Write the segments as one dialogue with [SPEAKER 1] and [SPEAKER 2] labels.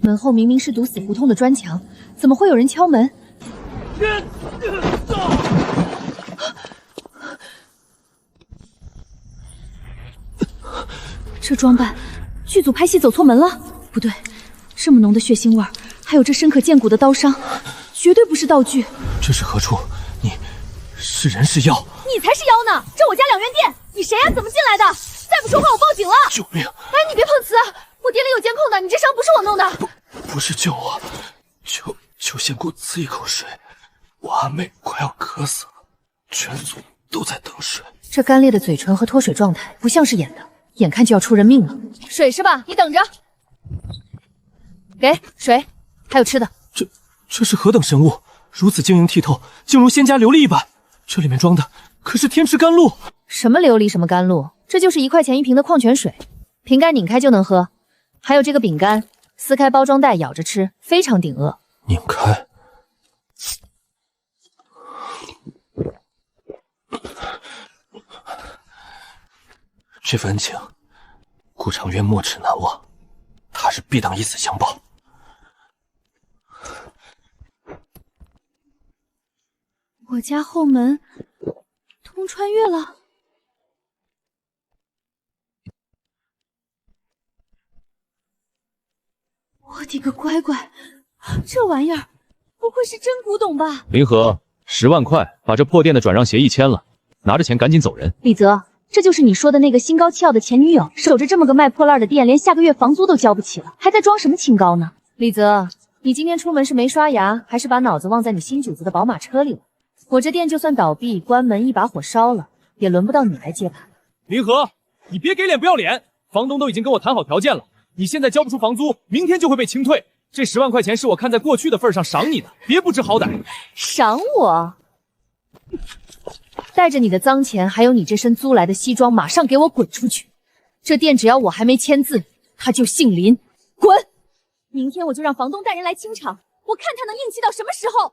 [SPEAKER 1] 门后明明是堵死胡同的砖墙，怎么会有人敲门？这装扮，剧组拍戏走错门了？不对，这么浓的血腥味儿，还有这深可见骨的刀伤，绝对不是道具。
[SPEAKER 2] 这是何处？你是人是妖？
[SPEAKER 1] 你才是妖呢！这我家两元店，你谁呀？怎么进来的？再不说话，我报警了！
[SPEAKER 2] 救命！
[SPEAKER 1] 哎，你别碰瓷，我店里有监控的，你这伤不是我弄的。
[SPEAKER 2] 不是救我，求仙姑赐一口水，我阿妹快要渴死了，全族都在等水。
[SPEAKER 1] 这干裂的嘴唇和脱水状态，不像是演的，眼看就要出人命了。水是吧？你等着。给水，还有吃的。
[SPEAKER 2] 这是何等神物，如此晶莹剔透，竟如仙家琉璃一般。这里面装的可是天池甘露。
[SPEAKER 1] 什么琉璃，什么甘露，这就是1块钱1瓶的矿泉水，瓶盖拧开就能喝。还有这个饼干，撕开包装袋咬着吃，非常顶饿。
[SPEAKER 2] 拧开，这份恩情，顾长渊没齿难忘，他日必当以死相报。
[SPEAKER 1] 我家后门通穿越了。我的个乖乖，这玩意儿不会是真古董吧？
[SPEAKER 3] 林和，10万块把这破店的转让协议签了，拿着钱赶紧走人。
[SPEAKER 1] 李泽，这就是你说的那个心高气傲的前女友，守着这么个卖破烂的店，连下个月房租都交不起了，还在装什么清高呢？李泽，你今天出门是没刷牙，还是把脑子忘在你新主子的宝马车里了？我这店就算倒闭关门，一把火烧了，也轮不到你来接盘。
[SPEAKER 3] 林和，你别给脸不要脸，房东都已经跟我谈好条件了，你现在交不出房租，明天就会被清退。这10万块钱是我看在过去的份上赏你的，别不知好歹。
[SPEAKER 1] 赏我？带着你的脏钱，还有你这身租来的西装，马上给我滚出去！这店只要我还没签字，他就姓林，滚！明天我就让房东带人来清场，我看他能硬气到什么时候。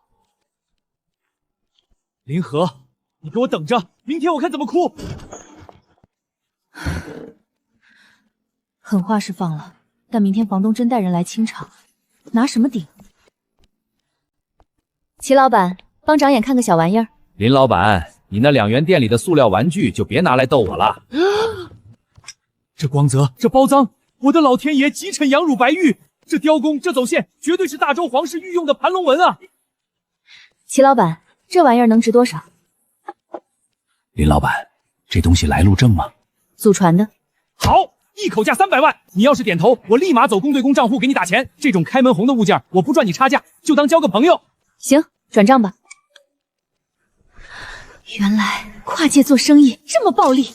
[SPEAKER 3] 林和，你给我等着，明天我看怎么哭。
[SPEAKER 1] 狠话是放了，但明天房东真带人来清场，拿什么顶？齐老板，帮长眼看个小玩意儿。
[SPEAKER 3] 林老板，你那2元店里的塑料玩具就别拿来逗我了。这光泽，这包脏，我的老天爷，极碜羊乳白玉，这雕工，这走线，绝对是大周皇室御用的盘龙纹啊！
[SPEAKER 1] 齐老板，这玩意儿能值多少？
[SPEAKER 3] 林老板，这东西来路正吗？
[SPEAKER 1] 祖传的。
[SPEAKER 3] 好，一口价300万，你要是点头，我立马走公对公账户给你打钱。这种开门红的物件，我不赚你差价，就当交个朋友。
[SPEAKER 1] 行，转账吧。原来跨界做生意这么暴利。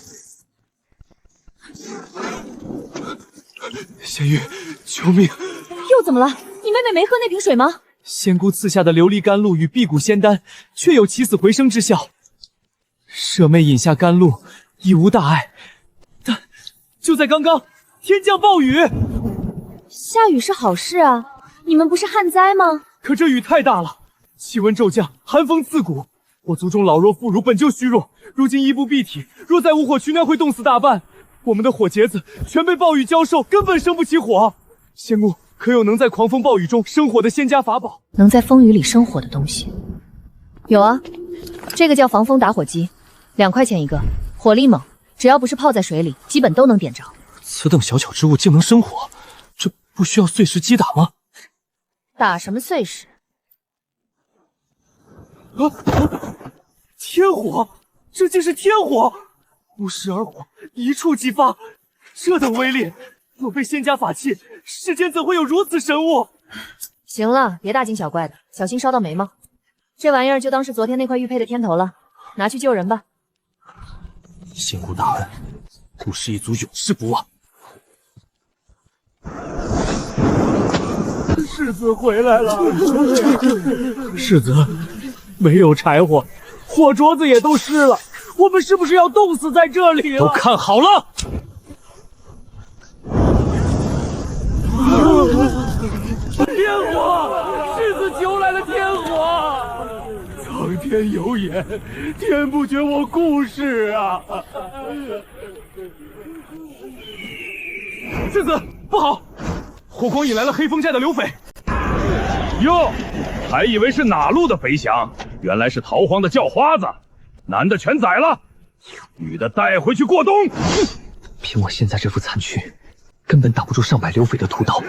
[SPEAKER 2] 仙玉，救命！
[SPEAKER 1] 又怎么了？你妹妹没喝那瓶水吗？
[SPEAKER 3] 仙姑赐下的琉璃甘露与辟谷仙丹，确有起死回生之效。舍妹饮下甘露，已无大碍。但就在刚刚，天降暴雨。
[SPEAKER 1] 下雨是好事啊，你们不是旱灾吗？
[SPEAKER 3] 可这雨太大了，气温骤降，寒风刺骨。我族中老弱妇孺本就虚弱，如今衣不蔽体，若再无火取暖，会冻死大半。我们的火结子全被暴雨浇受，根本生不起火。仙姑可有能在狂风暴雨中生火的仙家法宝？
[SPEAKER 1] 能在风雨里生火的东西有啊，这个叫防风打火机，2块钱一个，火力猛，只要不是泡在水里，基本都能点着。
[SPEAKER 2] 此等小巧之物竟能生火，这不需要碎石击打吗？
[SPEAKER 1] 打什么碎石？
[SPEAKER 3] 天火，这竟是天火！不食而火，一触即发，这等威力，若非仙家法器，世间怎会有如此神物？
[SPEAKER 1] 行了，别大惊小怪的，小心烧到眉毛。这玩意儿就当是昨天那块玉佩的天头了，拿去救人吧。
[SPEAKER 2] 仙姑大恩，顾氏一族永世不忘。
[SPEAKER 3] 世子回来了，世子，没有柴火，火镯子也都湿了，我们是不是要冻死在这里了？
[SPEAKER 2] 都看好了！
[SPEAKER 3] 天火！世子求来了天火！苍天有眼，天不绝我顾氏啊！世子不好，霍光引来了黑风寨的刘匪。
[SPEAKER 4] 哟，还以为是哪路的肥翔，原来是逃荒的叫花子。男的全宰了，女的带回去过冬。
[SPEAKER 2] 凭我现在这副残躯，根本挡不住上百刘匪的屠刀。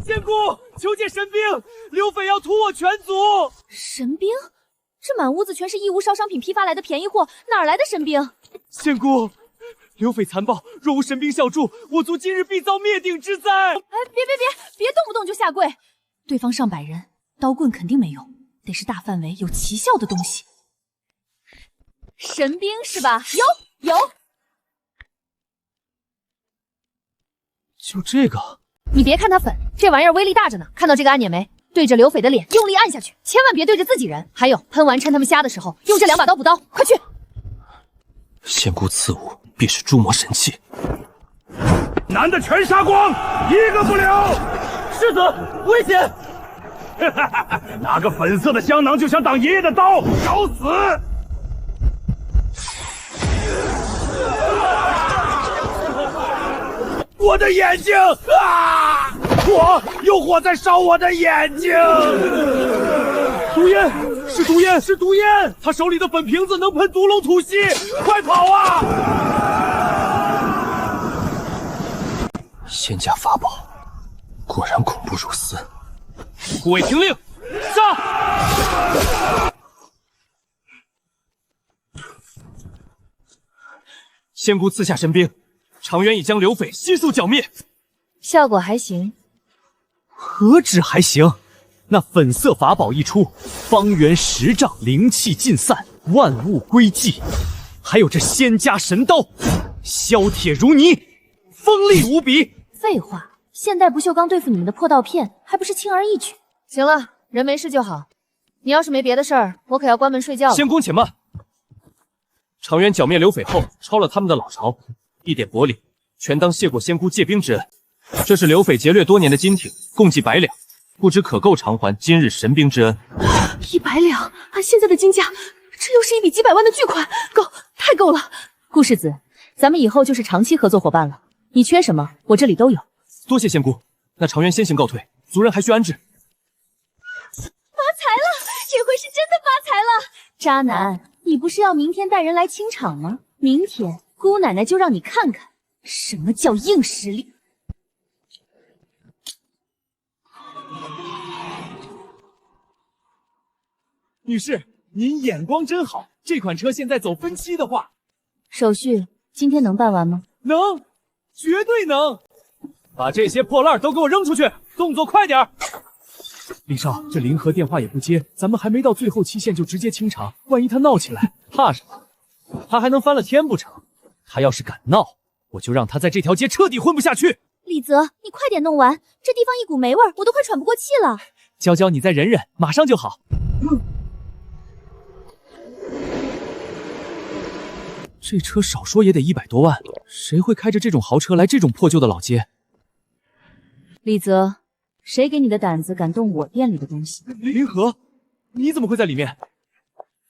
[SPEAKER 3] 仙姑，求见神兵！刘匪要屠我全族！
[SPEAKER 1] 神兵？这满屋子全是义乌烧商品批发来的便宜货，哪儿来的神兵？
[SPEAKER 3] 仙姑，刘匪残暴，若无神兵相助，我族今日必遭灭顶之灾！
[SPEAKER 1] 哎，别动不动就下跪！对方上百人，刀棍肯定没用，得是大范围有奇效的东西。神兵是吧？有。
[SPEAKER 3] 就这个。
[SPEAKER 1] 你别看它粉，这玩意儿威力大着呢。看到这个按钮没？对着刘匪的脸用力按下去，千万别对着自己人。还有，喷完趁他们瞎的时候，用这2把刀补刀，快去！
[SPEAKER 2] 仙姑赐物必是诸魔神器。
[SPEAKER 4] 男的全杀光，一个不留。
[SPEAKER 3] 世子，危险！
[SPEAKER 4] 拿个粉色的香囊就想挡爷爷的刀，找死！我的眼睛啊！火，有火在烧我的眼睛！
[SPEAKER 3] 毒烟，是毒烟，是毒烟！他手里的粉瓶子能喷毒龙吐息，快跑啊！
[SPEAKER 2] 仙家法宝，果然恐怖如斯。
[SPEAKER 3] 护卫听令，杀！仙姑赐下神兵，常远已将刘匪悉数剿灭，
[SPEAKER 1] 效果还行。
[SPEAKER 3] 何止还行？那粉色法宝一出，方圆10丈，灵气尽散，万物归寂。还有这仙家神刀，削铁如泥，锋利无比。
[SPEAKER 1] 废话，现代不锈钢对付你们的破刀片，还不是轻而易举？行了，人没事就好。你要是没别的事儿，我可要关门睡觉了。
[SPEAKER 3] 仙公且慢。常远剿灭刘匪后，抄了他们的老巢，一点薄礼，全当谢过仙姑借兵之恩。这是刘匪劫掠多年的金艇，共计100两，不知可够偿还今日神兵之恩。
[SPEAKER 1] 100两，按现在的金价，这又是一笔几百万的巨款，够，太够了。顾世子，咱们以后就是长期合作伙伴了。你缺什么，我这里都有。
[SPEAKER 3] 多谢仙姑，那常远先行告退，族人还需安置。
[SPEAKER 1] 发财了，这回是真的发财了！渣男，你不是要明天带人来清场吗？明天姑奶奶就让你看看什么叫硬实力。
[SPEAKER 3] 女士，您眼光真好。这款车现在走分期的话，
[SPEAKER 1] 手续今天能办完吗？
[SPEAKER 3] 能，绝对能。把这些破烂都给我扔出去，动作快点。李少，这林和电话也不接，咱们还没到最后期限就直接清场，万一他闹起来，怕什么？他还能翻了天不成？他要是敢闹，我就让他在这条街彻底混不下去。
[SPEAKER 1] 李泽，你快点弄完，这地方一股霉味儿，我都快喘不过气了。
[SPEAKER 3] 娇娇，你再忍忍，马上就好。这车少说也得100多万，谁会开着这种豪车来这种破旧的老街？
[SPEAKER 1] 李泽，谁给你的胆子敢动我店里的东西？
[SPEAKER 3] 林和，你怎么会在里面？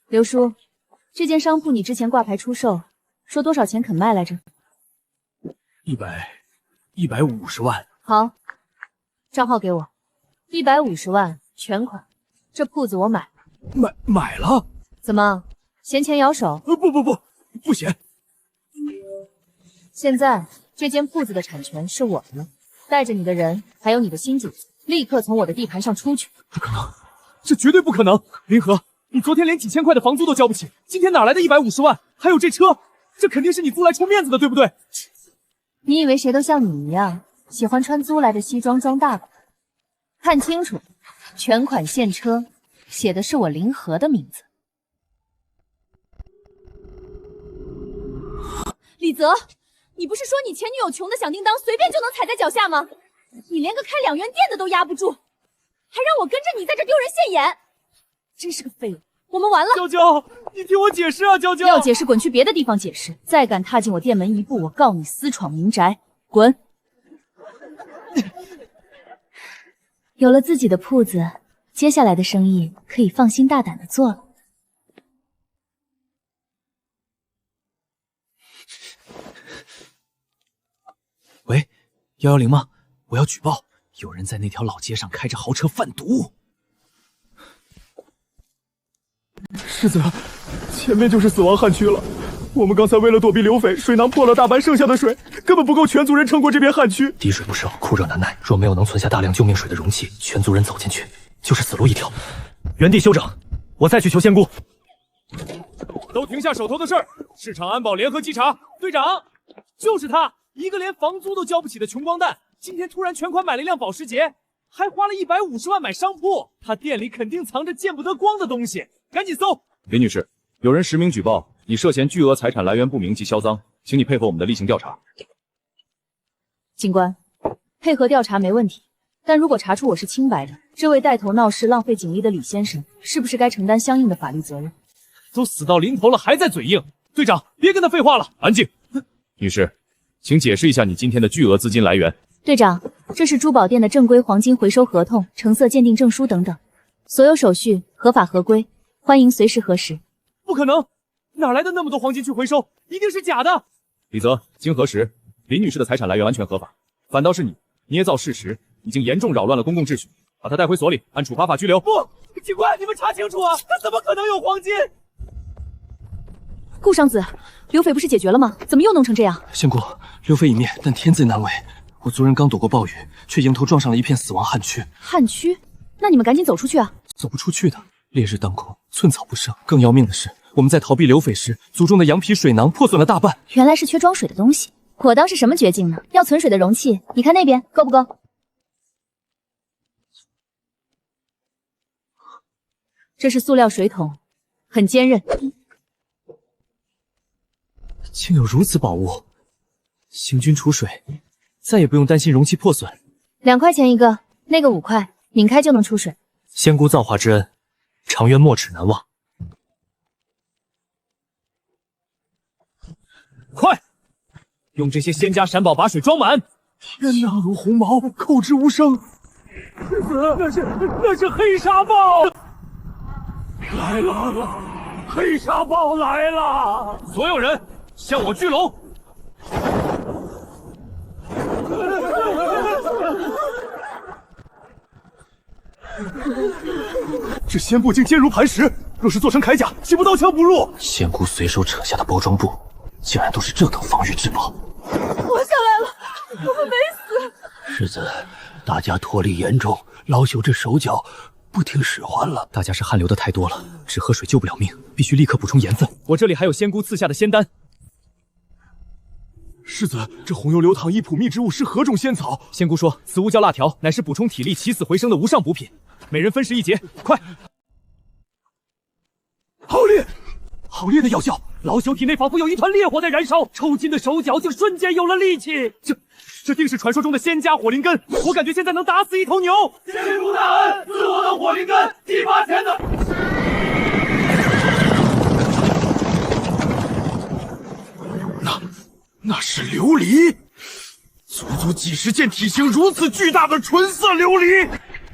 [SPEAKER 1] 刘叔，这间商铺你之前挂牌出售，说多少钱肯卖来着
[SPEAKER 3] 150万。
[SPEAKER 1] 好，账号给我，150万全款。这铺子我买了。
[SPEAKER 3] 买了？
[SPEAKER 1] 怎么嫌钱咬手？
[SPEAKER 3] 不嫌。
[SPEAKER 1] 现在这间铺子的产权是我的了，带着你的人还有你的新主子，立刻从我的地盘上出去。
[SPEAKER 3] 不可能，这绝对不可能！林和，你昨天连几千块的房租都交不起，今天哪来的150万？还有这车，这肯定是你租来充面子的，对不对？
[SPEAKER 1] 你以为谁都像你一样喜欢穿租来的西装装大款？看清楚，全款现车，写的是我林和的名字。李泽，你不是说你前女友穷的响叮当，随便就能踩在脚下吗？你连个开2元店的都压不住，还让我跟着你在这丢人现眼，真是个废物！我们完了。
[SPEAKER 3] 娇娇，你听我解释啊，娇娇。
[SPEAKER 1] 要解释滚去别的地方解释，再敢踏进我店门一步，我告你私闯民宅，滚！有了自己的铺子，接下来的生意可以放心大胆的做了。
[SPEAKER 3] 喂，110吗？我要举报，有人在那条老街上开着豪车贩毒。世子，前面就是死亡旱区了。我们刚才为了躲避流匪，水囊破了大半，剩下的水根本不够全族人撑过这片旱区。
[SPEAKER 2] 滴水不胜，酷热难耐，若没有能存下大量救命水的容器，全族人走进去就是死路一条。
[SPEAKER 3] 原地休整，我再去求仙姑。都停下手头的事儿！市场安保联合稽查。队长，就是他，一个连房租都交不起的穷光蛋，今天突然全款买了一辆保时捷，还花了150万买商铺。他店里肯定藏着见不得光的东西，赶紧搜！
[SPEAKER 4] 林女士，有人实名举报，你涉嫌巨额财产来源不明及销赃，请你配合我们的例行调查。
[SPEAKER 1] 警官，配合调查没问题，但如果查出我是清白的，这位带头闹事浪费警力的李先生，是不是该承担相应的法律责任？
[SPEAKER 3] 都死到临头了，还在嘴硬。队长，别跟他废话了，
[SPEAKER 4] 安静。女士，请解释一下你今天的巨额资金来源。
[SPEAKER 1] 队长，这是珠宝店的正规黄金回收合同、成色鉴定证书等等，所有手续合法合规，欢迎随时核实。
[SPEAKER 3] 不可能，哪来的那么多黄金去回收？一定是假的。
[SPEAKER 4] 李泽，经核实，林女士的财产来源完全合法，反倒是你捏造事实，已经严重扰乱了公共秩序，把她带回所里，按处罚法拘留。
[SPEAKER 3] 不，警官，你们查清楚啊，他怎么可能有黄金？
[SPEAKER 1] 顾商子，刘匪不是解决了吗？怎么又弄成这样？
[SPEAKER 2] 仙姑，流匪已灭，但天罪难违。我族人刚躲过暴雨，却迎头撞上了一片死亡旱区。
[SPEAKER 1] 旱区？那你们赶紧走出去啊！
[SPEAKER 2] 走不出去的，烈日当空，寸草不生。更要命的是，我们在逃避流匪时，族中的羊皮水囊破损了大半。
[SPEAKER 1] 原来是缺装水的东西，我当是什么绝境呢？要存水的容器，你看那边够不够？这是塑料水桶，很坚韧。
[SPEAKER 3] 竟有如此宝物，行军储水，再也不用担心容器破损。
[SPEAKER 1] 2块钱一个，那个5块，拧开就能出水。
[SPEAKER 3] 仙姑造化之恩，长渊没齿难忘。快，用这些仙家闪宝把水装满。天哪，如鸿毛，口之无声。那是黑沙豹！来了，黑沙豹来了！所有人向我聚拢！这仙布竟坚如磐石，若是做成铠甲，岂不刀枪不入？
[SPEAKER 2] 仙姑随手扯下的包装布，竟然都是这等防御之宝。
[SPEAKER 1] 活下来了，我们没死。
[SPEAKER 2] 世子，大家脱离严重，老朽这手脚不听使唤了。
[SPEAKER 3] 大家是汗流的太多了，只喝水救不了命，必须立刻补充盐分。我这里还有仙姑赐下的仙丹。世子，这红油流淌一普秘之物是何种仙草？仙姑说，此物叫辣条，乃是补充体力、起死回生的无上补品。每人分食1节，快！好烈，好烈的药效！老朽体内仿佛有一团烈火在燃烧，抽筋的手脚就瞬间有了力气。这定是传说中的仙家火灵根，我感觉现在能打死一头牛。仙姑大恩，赐我的火灵根，提拔前的。
[SPEAKER 2] 那是琉璃，足几十件体型如此巨大的纯色琉璃。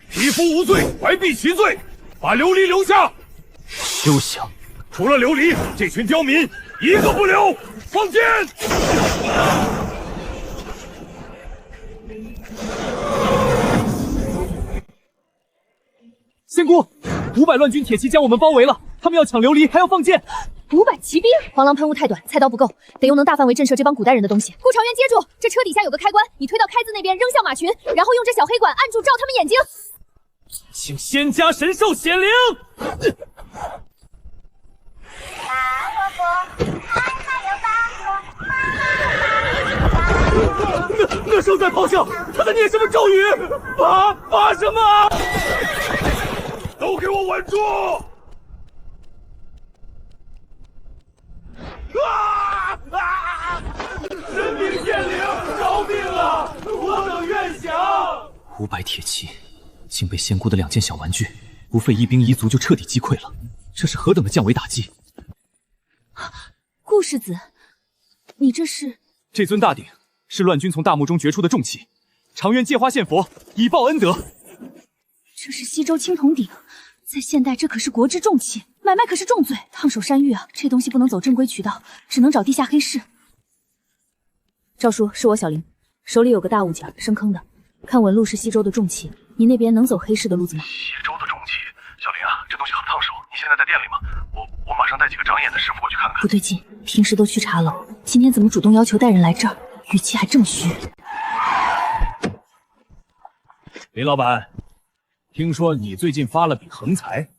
[SPEAKER 4] 匹夫无罪，怀璧其罪，把琉璃留下。
[SPEAKER 2] 休想！
[SPEAKER 4] 除了琉璃，这群刁民一个不留！放箭！
[SPEAKER 3] 仙姑，500乱军铁骑将我们包围了，他们要抢琉璃，还要放箭。
[SPEAKER 1] 500骑兵，黄狼喷雾太短，菜刀不够，得用能大范围震慑这帮古代人的东西。顾长渊接住，这车底下有个开关，你推到开字那边，扔向马群，然后用这小黑管按住，照他们眼睛。
[SPEAKER 3] 请仙家神兽显灵！那声在咆哮，他在念什么咒语？发什么？
[SPEAKER 4] 都给我稳住！
[SPEAKER 3] 神明显灵，饶命啊！我等愿降。500铁骑竟被仙姑的2件小玩具，不费一兵一卒就彻底击溃了，这是何等的降维打击！
[SPEAKER 1] 顾世子，你这是？
[SPEAKER 3] 这尊大鼎是乱军从大墓中掘出的重器，长渊借花献佛，以报恩德。
[SPEAKER 1] 这是西周青铜鼎，在现代这可是国之重器，买卖可是重罪，烫手山芋啊！这东西不能走正规渠道，只能找地下黑市。赵叔，是我小林，手里有个大物件，深坑的，看纹路是西周的重器。你那边能走黑市的路子吗？
[SPEAKER 5] 西周的重器，小林啊，这东西很烫手，你现在在店里吗？我马上带几个长眼的师傅过去看看。
[SPEAKER 1] 不对劲，平时都去茶楼，今天怎么主动要求带人来这儿？语气还这么虚。
[SPEAKER 4] 林老板，听说你最近发了笔横财，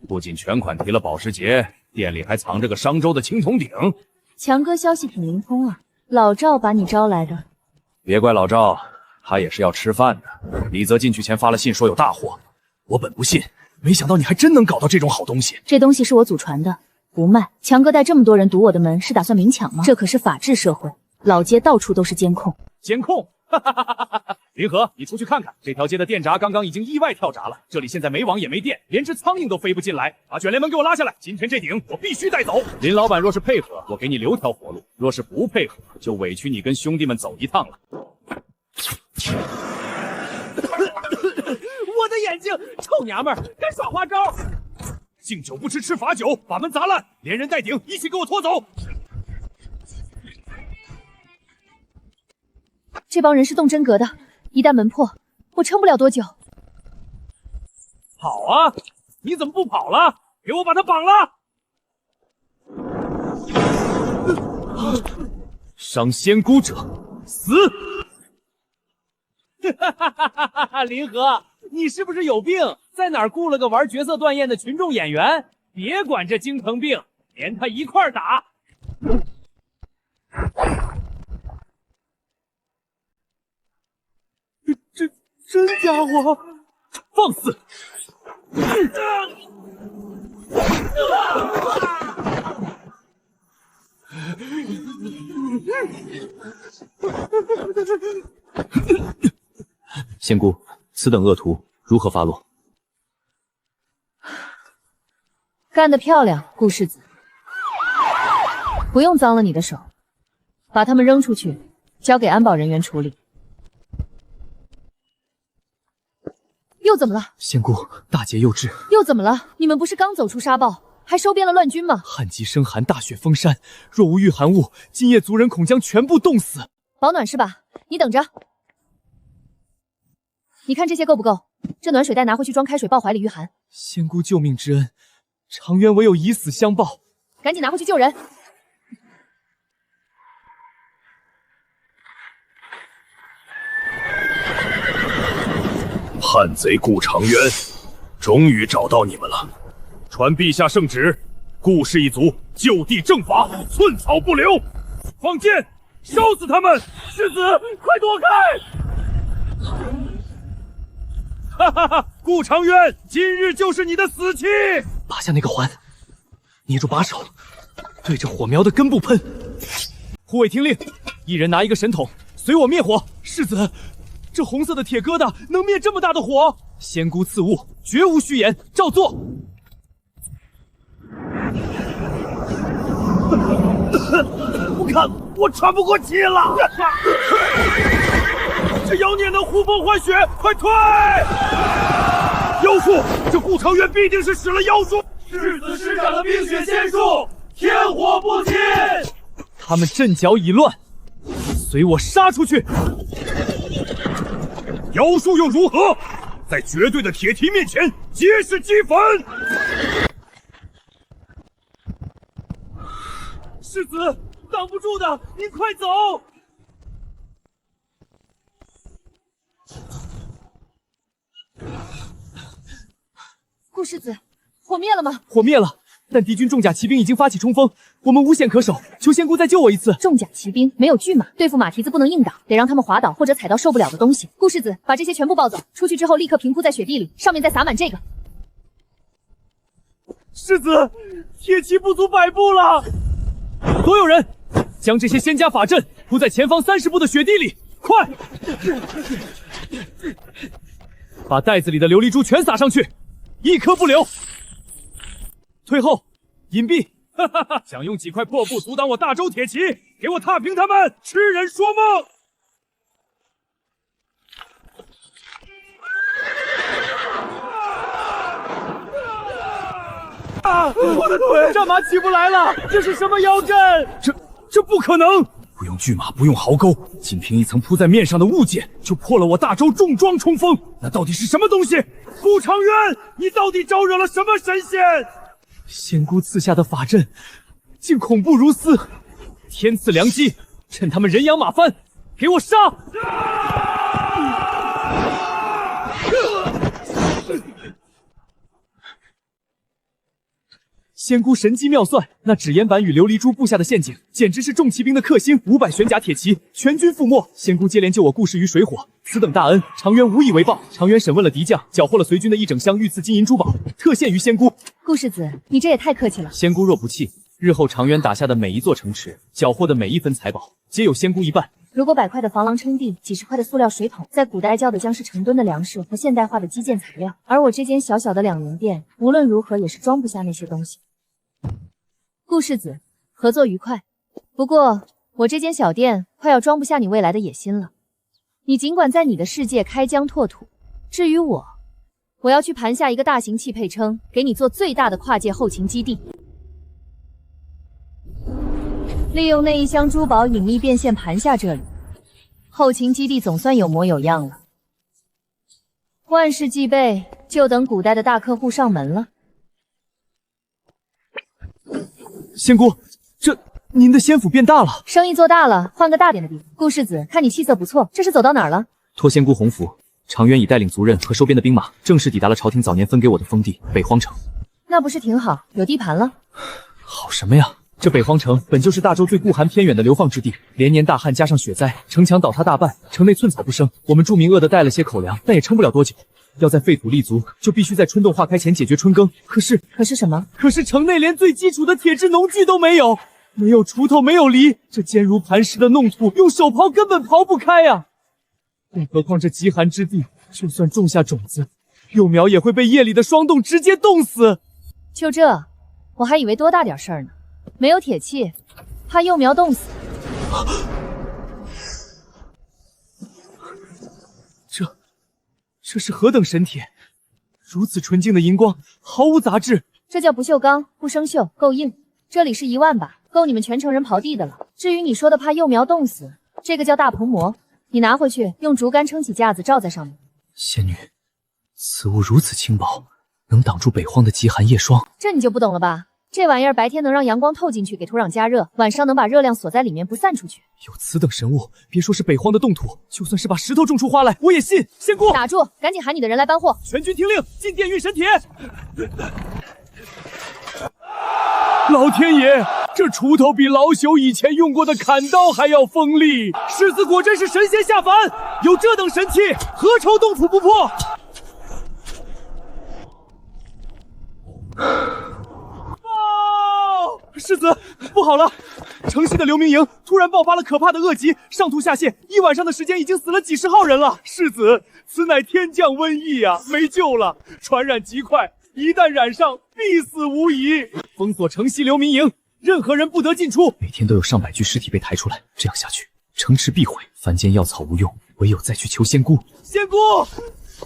[SPEAKER 4] 不仅全款提了保时捷，店里还藏着个商周的青铜鼎。
[SPEAKER 1] 强哥消息挺灵通啊，老赵把你招来的。
[SPEAKER 4] 别怪老赵，他也是要吃饭的。李泽进去前发了信说有大货，我本不信，没想到你还真能搞到这种好东西。
[SPEAKER 1] 这东西是我祖传的，不卖。强哥带这么多人堵我的门，是打算明抢吗？这可是法治社会，老街到处都是监控。
[SPEAKER 4] 监控？哈哈哈哈哈！林河，你出去看看，这条街的电闸刚刚已经意外跳闸了，这里现在没网也没电，连只苍蝇都飞不进来。把卷帘门给我拉下来，今天这顶我必须带走。林老板若是配合，我给你留条活路；若是不配合，就委屈你跟兄弟们走一趟了。
[SPEAKER 3] 我的眼睛，臭娘们儿，敢耍花招！
[SPEAKER 4] 敬酒不吃吃罚酒，把门砸烂，连人带顶一起给我拖走。
[SPEAKER 1] 这帮人是动真格的，一旦门破，我撑不了多久。
[SPEAKER 3] 跑啊！你怎么不跑了？给我把他绑了！
[SPEAKER 4] 伤仙姑者，死！
[SPEAKER 3] 哈哈哈哈哈！林河，你是不是有病？在哪儿雇了个玩角色断宴的群众演员？别管这京城病，连他一块儿打！真家伙，
[SPEAKER 4] 放肆！仙姑，此等恶徒如何发落？
[SPEAKER 1] 干得漂亮，顾世子。不用脏了你的手，把他们扔出去，交给安保人员处理。又怎么了？
[SPEAKER 3] 仙姑，大节又至。
[SPEAKER 1] 又怎么了？你们不是刚走出沙暴，还收编了乱军吗？
[SPEAKER 3] 旱极生寒，大雪封山，若无御寒物，今夜族人恐将全部冻死。
[SPEAKER 1] 保暖是吧？你等着。你看这些够不够？这暖水袋拿回去装开水，抱怀里御寒。
[SPEAKER 3] 仙姑救命之恩，长渊唯有以死相报。
[SPEAKER 1] 赶紧拿回去救人。
[SPEAKER 5] 叛贼顾长渊，终于找到你们了。
[SPEAKER 4] 传陛下圣旨，顾氏一族就地正法，寸草不留。放箭，烧死他们！
[SPEAKER 3] 世子，快躲开！
[SPEAKER 4] 哈哈哈！顾长渊，今日就是你的死期！
[SPEAKER 3] 拔下那个环，捏住把手，对着火苗的根部喷。护卫听令，一人拿一个神筒，随我灭火。世子，这红色的铁疙瘩能灭这么大的火？仙姑赐物，绝无虚言，照做。
[SPEAKER 4] 我看我喘不过气了。这妖孽能呼风唤雪，快退！妖术，这顾长渊必定是使了妖术。
[SPEAKER 3] 世子施展了冰雪仙术，天火不侵。他们阵脚已乱，随我杀出去。
[SPEAKER 4] 妖术又如何？在绝对的铁蹄面前，皆是齑粉。
[SPEAKER 3] 世子，挡不住的，您快走！
[SPEAKER 1] 顾世子，火灭了吗？
[SPEAKER 3] 火灭了，但敌军重甲骑兵已经发起冲锋，我们无险可守，求仙姑再救我一次。
[SPEAKER 1] 重甲骑兵没有巨马，对付马蹄子不能硬挡，得让他们滑倒或者踩到受不了的东西。顾世子，把这些全部抱走，出去之后立刻平铺在雪地里，上面再撒满这个。
[SPEAKER 3] 世子，铁骑不足100步了。所有人，将这些仙家法阵铺在前方30步的雪地里，快！把袋子里的琉璃珠全撒上去，一颗不留。退后，隐蔽。
[SPEAKER 4] 哈哈哈！想用几块破布阻挡我大周铁骑，给我踏平他们！痴人说梦！
[SPEAKER 3] 啊！我的腿，战马起不来了，这是什么妖阵？
[SPEAKER 4] 这不可能！不用巨马，不用壕沟，仅凭一层铺在面上的物件，就破了我大周重装冲锋。那到底是什么东西？顾长渊，你到底招惹了什么神仙？
[SPEAKER 3] 仙姑赐下的法阵，竟恐怖如斯！天赐良机，趁他们人仰马翻，给我杀！仙姑神机妙算，那纸烟板与琉璃珠布下的陷阱，简直是重骑兵的克星。500玄甲铁骑，全军覆没。仙姑接连救我顾氏于水火，此等大恩，长渊无以为报。长渊审问了敌将，缴获了随军的一整箱御赐金银珠宝，特献于仙姑。
[SPEAKER 1] 顾世子，你这也太客气了。
[SPEAKER 3] 仙姑若不弃，日后长渊打下的每一座城池，缴获的每一分财宝，皆有仙姑一半。
[SPEAKER 1] 如果100块的防狼称帝，几十块的塑料水桶，在古代叫的将是成吨的粮食和现代化的基建材料，而我这间小小的2人店，无论如何也是装不下那些东西。顾世子，合作愉快。不过我这间小店快要装不下你未来的野心了。你尽管在你的世界开疆拓土，至于我要去盘下一个大型汽配称，给你做最大的跨界后勤基地。利用那一箱珠宝隐秘变现盘下这里，后勤基地总算有模有样了。万事俱备，就等古代的大客户上门了。
[SPEAKER 3] 仙姑，您的仙府变大了，
[SPEAKER 1] 生意做大了，换个大点的地方。顾世子，看你气色不错，这是走到哪儿了？
[SPEAKER 3] 托仙姑洪福，长渊已带领族人和收编的兵马，正式抵达了朝廷早年分给我的封地北荒城。
[SPEAKER 1] 那不是挺好，有地盘了？
[SPEAKER 3] 好什么呀？这北荒城本就是大周最孤寒偏远的流放之地，连年大旱加上雪灾，城墙倒塌大半，城内寸草不生。我们住民饿得带了些口粮，但也撑不了多久。要在废土立足，就必须在春冻化开前解决春耕。可是
[SPEAKER 1] 什么？
[SPEAKER 3] 可是城内连最基础的铁制农具都没有，没有锄头，没有犁，这坚如磐石的弄土，用手刨根本刨不开呀！更何况这极寒之地，就算种下种子，幼苗也会被夜里的霜冻直接冻死。
[SPEAKER 1] 就这，我还以为多大点事儿呢。没有铁器，怕幼苗冻死。
[SPEAKER 3] 这是何等神铁？如此纯净的银光，毫无杂质。
[SPEAKER 1] 这叫不锈钢，不生锈，够硬。这里是1万把，够你们全城人刨地的了。至于你说的怕幼苗冻死，这个叫大棚膜，你拿回去用竹竿撑起架子罩在上面。
[SPEAKER 3] 仙女，此物如此轻薄，能挡住北荒的极寒夜霜。
[SPEAKER 1] 这你就不懂了吧？这玩意儿白天能让阳光透进去给土壤加热，晚上能把热量锁在里面不散出去。
[SPEAKER 3] 有此等神物，别说是北荒的冻土，就算是把石头种出花来，我也信。仙姑，
[SPEAKER 1] 打住！赶紧喊你的人来搬货。
[SPEAKER 3] 全军听令，进殿运神铁。老天爷，这锄头比老朽以前用过的砍刀还要锋利，世子果真是神仙下凡，有这等神器，何愁冻土不破？世子，不好了！城西的流民营突然爆发了可怕的恶疾，上吐下泻，一晚上的时间已经死了几十号人了。世子，此乃天降瘟疫啊，没救了，传染极快，一旦染上，必死无疑。封锁城西流民营，任何人不得进出。每天都有上百具尸体被抬出来，这样下去，城池必毁，凡间药草无用，唯有再去求仙姑。仙姑，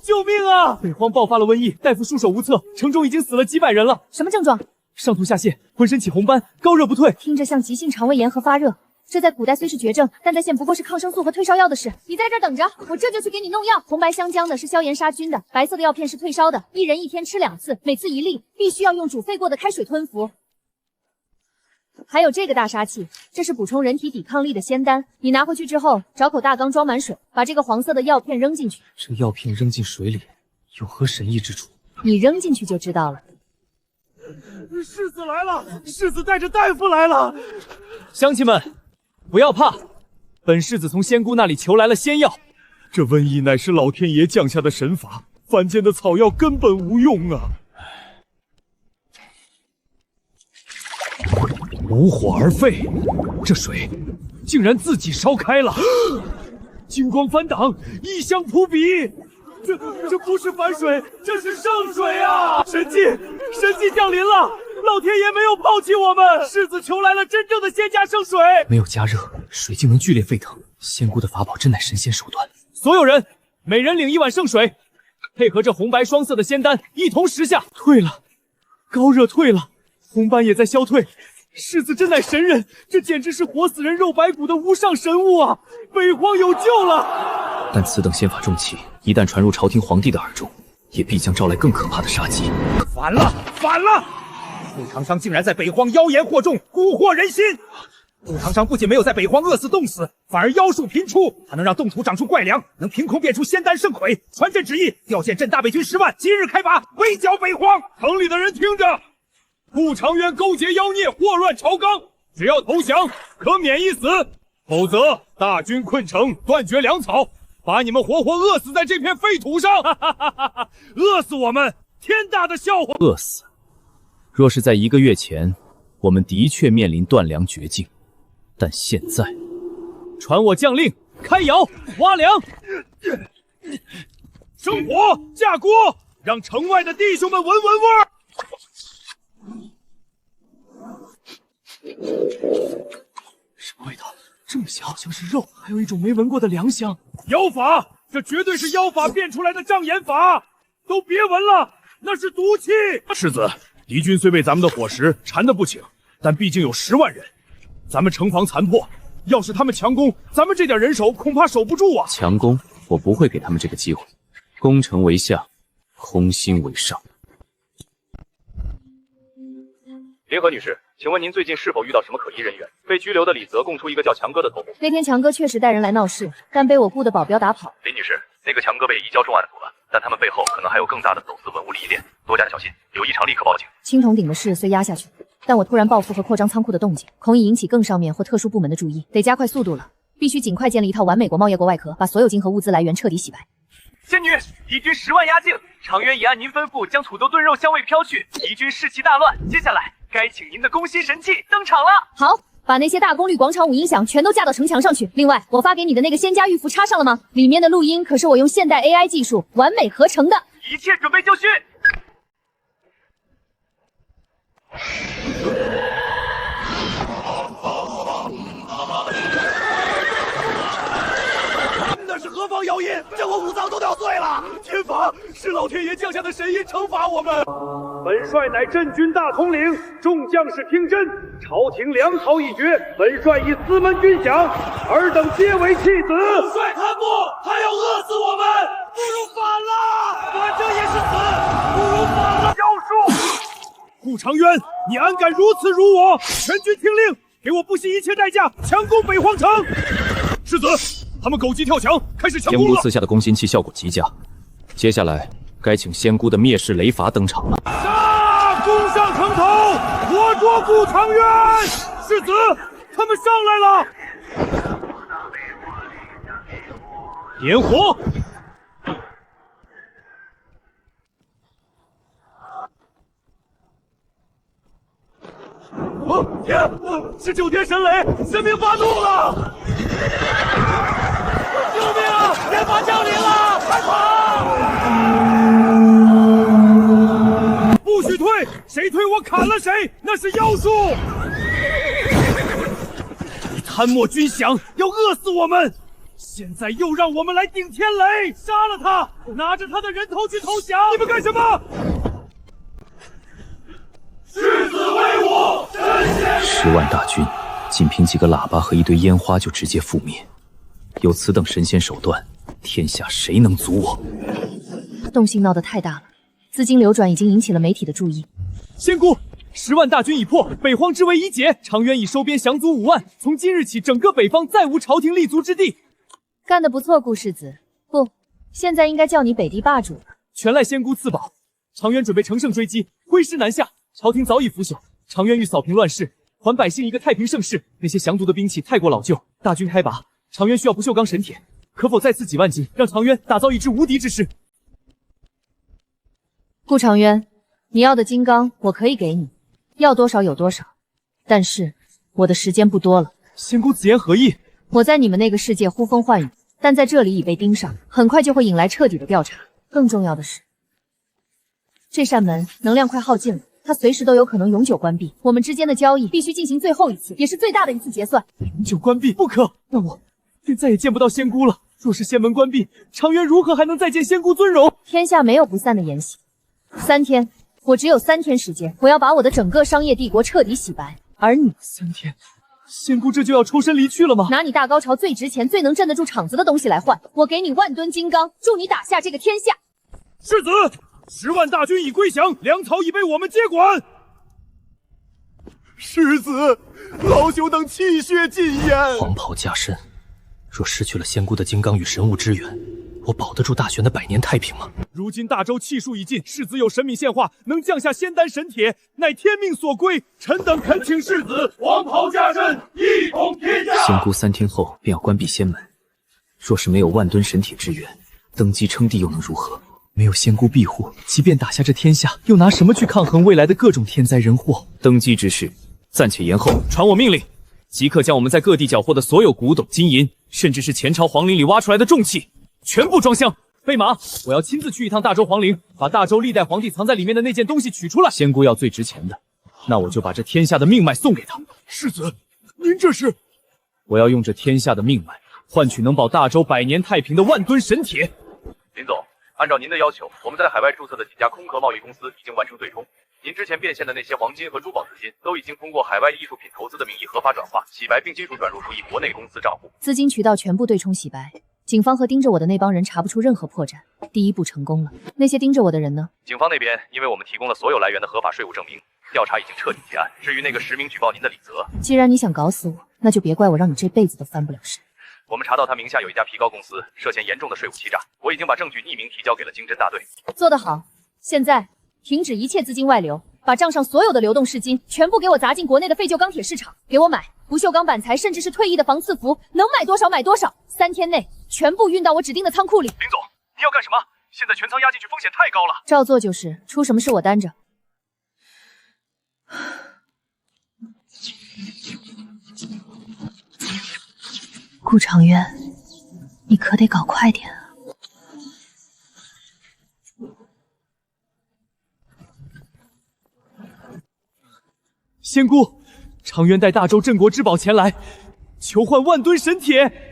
[SPEAKER 3] 救命啊！北荒爆发了瘟疫，大夫束手无策，城中已经死了几百人了。
[SPEAKER 1] 什么症状？
[SPEAKER 3] 上吐下泻，浑身起红斑，高热不退，
[SPEAKER 1] 听着像急性肠胃炎和发热。这在古代虽是绝症，但在现不过是抗生素和退烧药的事。你在这儿等着，我这就去给你弄药。红白相间的是消炎杀菌的，白色的药片是退烧的，一人1天吃2次，每次1粒，必须要用煮沸过的开水吞服。还有这个大杀器，这是补充人体抵抗力的仙丹，你拿回去之后，找口大缸装满水，把这个黄色的药片扔进去。
[SPEAKER 3] 这药片扔进水里，有何神异之处？
[SPEAKER 1] 你扔进去就知道了。
[SPEAKER 3] 世子来了，世子带着大夫来了。乡亲们，不要怕，本世子从仙姑那里求来了仙药。这瘟疫乃是老天爷降下的神法，凡间的草药根本无用啊！无火而沸，这水竟然自己烧开了，金光翻挡，异香扑鼻。这不是反水，这是圣水啊！神迹降临了！老天爷没有抛弃我们，世子求来了真正的仙家圣水。没有加热，水竟能剧烈沸腾，仙姑的法宝真乃神仙手段。所有人，每人领1碗圣水，配合这红白双色的仙丹，一同食下。退了，高热退了，红斑也在消退，世子真乃神人，这简直是活死人肉白骨的无上神物啊！北荒有救了！
[SPEAKER 2] 但此等仙法重器，一旦传入朝廷皇帝的耳中，也必将招来更可怕的杀机。
[SPEAKER 4] 反了，反了！顾长商竟然在北荒妖言惑众，蛊惑人心。顾长商不仅没有在北荒饿死冻死，反而妖术频出。他能让冻土长出怪粮，能凭空变出仙丹圣魁。传朕旨意，调遣镇大北军10万，今日开拔，围剿北荒。
[SPEAKER 3] 城里的人听着，顾长渊勾结妖孽，祸乱朝纲，只要投降，可免一死；否则，大军困城，断绝粮草，把你们活活饿死在这片废土上！饿死我们，天大的笑话！
[SPEAKER 2] 饿死。若是在1个月前，我们的确面临断粮绝境，但现在，
[SPEAKER 3] 传我将令，开窑挖粮，生火架锅，让城外的弟兄们闻闻味儿。什么味道？这么香，好像是肉，还有一种没闻过的粮香。妖法，这绝对是妖法变出来的障眼法！都别闻了，那是毒气。世子，敌军虽被咱们的伙食缠得不轻，但毕竟有10万人，咱们城防残破，要是他们强攻，咱们这点人手恐怕守不住啊！
[SPEAKER 2] 强攻，我不会给他们这个机会。攻城为下，空心为上。
[SPEAKER 5] 联合女士，请问您最近是否遇到什么可疑人员？被拘留的李泽供出一个叫强哥的头目。
[SPEAKER 1] 那天强哥确实带人来闹事，但被我雇的保镖打跑。
[SPEAKER 5] 林女士，那个强哥被移交重案组了，但他们背后可能还有更大的走私文物利益链，多加小心，有异常立刻报警。
[SPEAKER 1] 青铜鼎的事虽压下去，但我突然报复和扩张仓库的动静，恐已引起更上面或特殊部门的注意，得加快速度了。必须尽快建立一套完美国贸业国外壳，把所有金和物资来源彻底洗白。
[SPEAKER 6] 仙女，敌军10万压境，长渊已按您吩咐将土豆炖肉香味飘去，敌军士气大乱。接下来该请您的攻心神器登场了。
[SPEAKER 1] 好，把那些大功率广场舞音响全都架到城墙上去。另外，我发给你的那个仙家玉符插上了吗？里面的录音可是我用现代 AI 技术完美合成的。
[SPEAKER 6] 一切准备就绪。
[SPEAKER 3] 那是何方妖孽，将我五脏都咬碎了！天罚，是老天爷降下的神音惩罚我们。
[SPEAKER 4] 本帅乃镇军大统领，众将士听真，朝廷粮草已绝，本帅以司门军饷，尔等皆为弃子。
[SPEAKER 3] 帅贪墨，他要饿死我们，不如反了！反正也是死，不如反了！
[SPEAKER 4] 妖术！顾长渊，你安敢如此辱我？全军听令，给我不惜一切代价强攻北荒城！世子，他们狗急跳墙，开始强攻了。
[SPEAKER 2] 仙姑赐下的攻心器效果极佳，接下来该请仙姑的灭世雷法登场了。
[SPEAKER 4] 杀！攻上城头，活捉顾长渊！世子，他们上来了！点火！
[SPEAKER 3] 天，是九天神雷，神明发怒了！救命啊！天罚降临了，快跑！
[SPEAKER 4] 不许退！谁退我砍了谁！那是妖术！你贪墨军饷，要饿死我们！现在又让我们来顶天雷，杀了他，拿着他的人头去投降！你们干什么？
[SPEAKER 3] 誓死为伍
[SPEAKER 2] ！10万大军，仅凭几个喇叭和一堆烟花就直接覆灭。有此等神仙手段，天下谁能阻我？
[SPEAKER 1] 动静闹得太大了，资金流转已经引起了媒体的注意。
[SPEAKER 3] 仙姑，10万大军已破，北荒之围已解，长渊已收编降卒5万，从今日起，整个北方再无朝廷立足之地。
[SPEAKER 1] 干得不错，顾世子。不，现在应该叫你北地霸主了。
[SPEAKER 3] 全赖仙姑赐宝，长渊准备乘胜追击，挥师南下。朝廷早已腐朽，长渊欲扫平乱世，还百姓一个太平盛世。那些降卒的兵器太过老旧，大军开拔，长渊需要不锈钢神铁，可否再赐几万斤，让长渊打造一支无敌之师？
[SPEAKER 1] 顾长渊，你要的金刚我可以给你，要多少有多少，但是我的时间不多了。
[SPEAKER 3] 仙姑此言何意？
[SPEAKER 1] 我在你们那个世界呼风唤雨，但在这里已被盯上，很快就会引来彻底的调查。更重要的是，这扇门能量快耗尽了。它随时都有可能永久关闭，我们之间的交易必须进行最后一次，也是最大的一次结算。
[SPEAKER 3] 永久关闭不可，那我便再也见不到仙姑了。若是仙门关闭，长渊如何还能再见仙姑尊容？
[SPEAKER 1] 天下没有不散的筵席。3天，我只有3天时间，我要把我的整个商业帝国彻底洗白。而你
[SPEAKER 3] 3天，仙姑这就要抽身离去了吗？
[SPEAKER 1] 拿你大高潮最值钱、最能镇得住场子的东西来换，我给你万吨金刚，助你打下这个天下。
[SPEAKER 4] 世子，10万大军已归降，粮草已被我们接管。
[SPEAKER 3] 世子，老朽等气血尽焉。
[SPEAKER 2] 黄袍加身，若失去了仙姑的金刚与神物支援，我保得住大玄的百年太平吗？
[SPEAKER 4] 如今大周气数已尽，世子有神明现化，能降下仙丹神铁，乃天命所归。臣等恳请世子黄袍加身，一统天下。
[SPEAKER 2] 仙姑3天后便要关闭仙门，若是没有万吨神铁支援，登基称帝又能如何？没有仙姑庇护，即便打下这天下，又拿什么去抗衡未来的各种天灾人祸？
[SPEAKER 4] 登基之事暂且延后，传我命令，即刻将我们在各地缴获的所有古董、金银，甚至是前朝皇陵里挖出来的重器，全部装箱。飞马，我要亲自去一趟大周皇陵，把大周历代皇帝藏在里面的那件东西取出来。仙姑要最值钱的，那我就把这天下的命脉送给他。
[SPEAKER 3] 世子，您这是？
[SPEAKER 4] 我要用这天下的命脉，换取能保大周百年太平的万吨神铁。
[SPEAKER 5] 林总，按照您的要求，我们在海外注册的几家空壳贸易公司已经完成对冲。您之前变现的那些黄金和珠宝资金，都已经通过海外艺术品投资的名义合法转化、洗白，并金属转入属于国内公司账户。
[SPEAKER 1] 资金渠道全部对冲洗白，警方和盯着我的那帮人查不出任何破绽，第一步成功了。那些盯着我的人呢？
[SPEAKER 5] 警方那边因为我们提供了所有来源的合法税务证明，调查已经彻底结案。至于那个实名举报您的李泽，
[SPEAKER 1] 既然你想搞死我，那就别怪我让你这辈子都翻不了身。
[SPEAKER 5] 我们查到他名下有一家皮膏公司涉嫌严重的税务欺诈，我已经把证据匿名提交给了经侦大队。
[SPEAKER 1] 做得好，现在停止一切资金外流，把账上所有的流动资金全部给我砸进国内的废旧钢铁市场，给我买不锈钢板材，甚至是退役的防刺服，能买多少买多少，3天内全部运到我指定的仓库里。
[SPEAKER 5] 林总，你要干什么？现在全仓压进去风险太高了。
[SPEAKER 1] 照做就是，出什么事我担着。顾长渊，你可得搞快点啊！
[SPEAKER 3] 仙姑，长渊带大周镇国之宝前来，求换万吨神铁。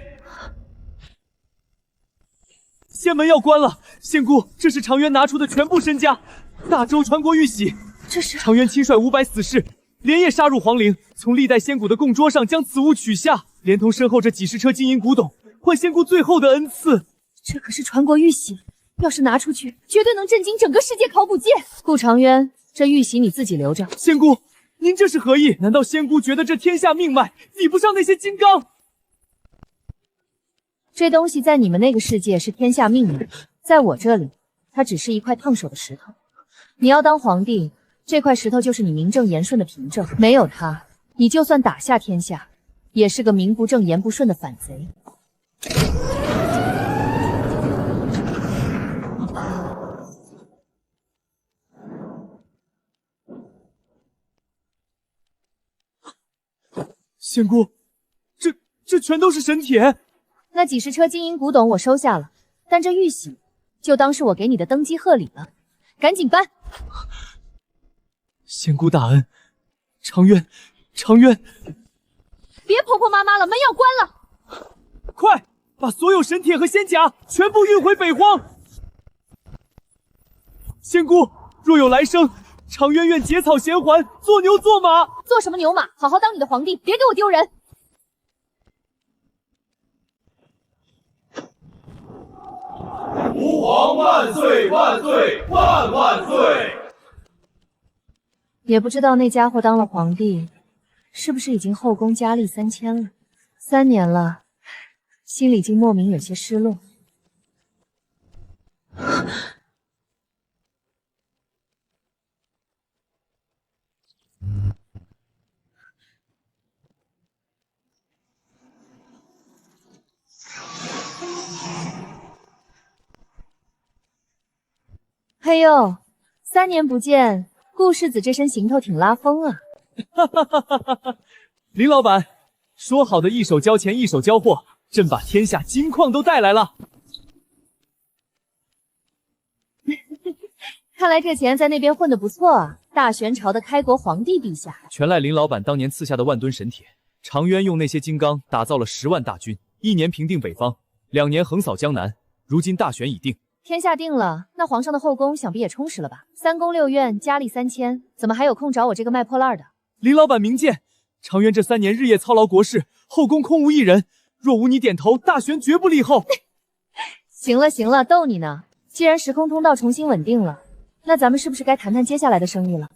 [SPEAKER 3] 仙门要关了，仙姑，这是长渊拿出的全部身家，大周传国玉玺。
[SPEAKER 1] 这是
[SPEAKER 3] 长渊亲率500死士，连夜杀入皇陵，从历代仙骨的供桌上将此物取下，连同身后这几十车金银古董，换仙姑最后的恩赐。
[SPEAKER 1] 这可是传国玉玺，要是拿出去，绝对能震惊整个世界考古界。顾长渊，这玉玺你自己留着。
[SPEAKER 3] 仙姑，您这是何意？难道仙姑觉得这天下命脉比不上那些金刚？
[SPEAKER 1] 这东西在你们那个世界是天下命脉，在我这里，它只是一块烫手的石头。你要当皇帝，这块石头就是你名正言顺的凭证，没有它，你就算打下天下，也是个名不正言不顺的反贼。
[SPEAKER 3] 仙姑，这全都是神铁。
[SPEAKER 1] 那几十车金银古董我收下了，但这玉玺就当是我给你的登基贺礼了，赶紧搬！
[SPEAKER 3] 仙姑大恩，长渊，
[SPEAKER 1] 别婆婆妈妈了，门要关了！
[SPEAKER 3] 快把所有神铁和仙甲全部运回北荒。仙姑，若有来生，长渊愿结草衔环，做牛做马。
[SPEAKER 1] 做什么牛马？好好当你的皇帝，别给我丢人！
[SPEAKER 4] 吾皇万岁万岁万万岁！
[SPEAKER 1] 也不知道那家伙当了皇帝，是不是已经后宫佳丽3000了？3年了，心里竟莫名有些失落。嘿呦，3年不见，顾世子这身行头挺拉风啊！
[SPEAKER 3] 哈哈哈哈哈！林老板，说好的一手交钱一手交货，朕把天下金矿都带来了。
[SPEAKER 1] 看来这钱在那边混得不错啊！大玄朝的开国皇帝陛下，
[SPEAKER 3] 全赖林老板当年赐下的万吨神铁。长渊用那些金刚打造了10万大军，1年平定北方，2年横扫江南。如今大选已定。
[SPEAKER 1] 天下定了，那皇上的后宫想必也充实了吧？3宫6院，佳丽3000，怎么还有空找我这个卖破烂的？
[SPEAKER 3] 林老板明鉴，长渊这3年日夜操劳国事，后宫空无一人。若无你点头，大玄绝不立后。
[SPEAKER 1] 行了行了，逗你呢。既然时空通道重新稳定了，那咱们是不是该谈谈接下来的生意了？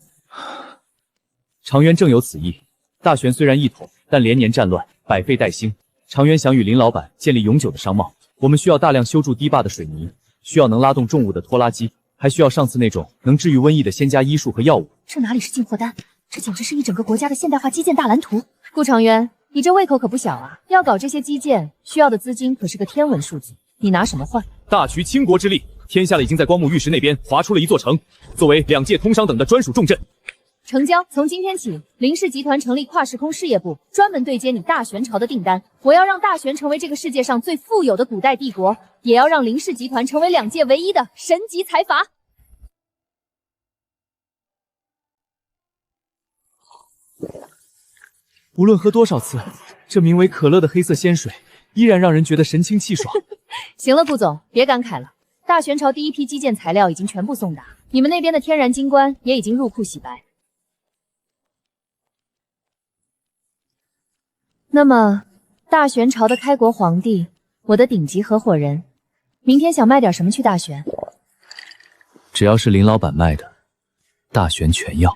[SPEAKER 2] 长渊正有此意。大玄虽然一统，但连年战乱，百废待兴。长渊想与林老板建立永久的商贸，我们需要大量修筑堤坝的水泥，需要能拉动重物的拖拉机，还需要上次那种能治愈瘟疫的仙家医术和药物。
[SPEAKER 1] 这哪里是进货单，这简直是一整个国家的现代化基建大蓝图。顾长渊，你这胃口可不小啊！要搞这些基建，需要的资金可是个天文数字，你拿什么换？
[SPEAKER 4] 大取倾国之力，天下已经在光目玉石那边划出了一座城，作为2界通商等的专属重镇。
[SPEAKER 1] 成交！从今天起，林氏集团成立跨时空事业部，专门对接你大玄朝的订单。我要让大玄成为这个世界上最富有的古代帝国，也要让林氏集团成为2界唯一的神级财阀。
[SPEAKER 3] 无论喝多少次，这名为可乐的黑色仙水依然让人觉得神清气爽。
[SPEAKER 1] 行了，顾总，别感慨了。大玄朝第一批基建材料已经全部送达，你们那边的天然金棺也已经入库洗白。那么，大玄朝的开国皇帝，我的顶级合伙人，明天想卖点什么去大玄？
[SPEAKER 2] 只要是林老板卖的，大玄全要。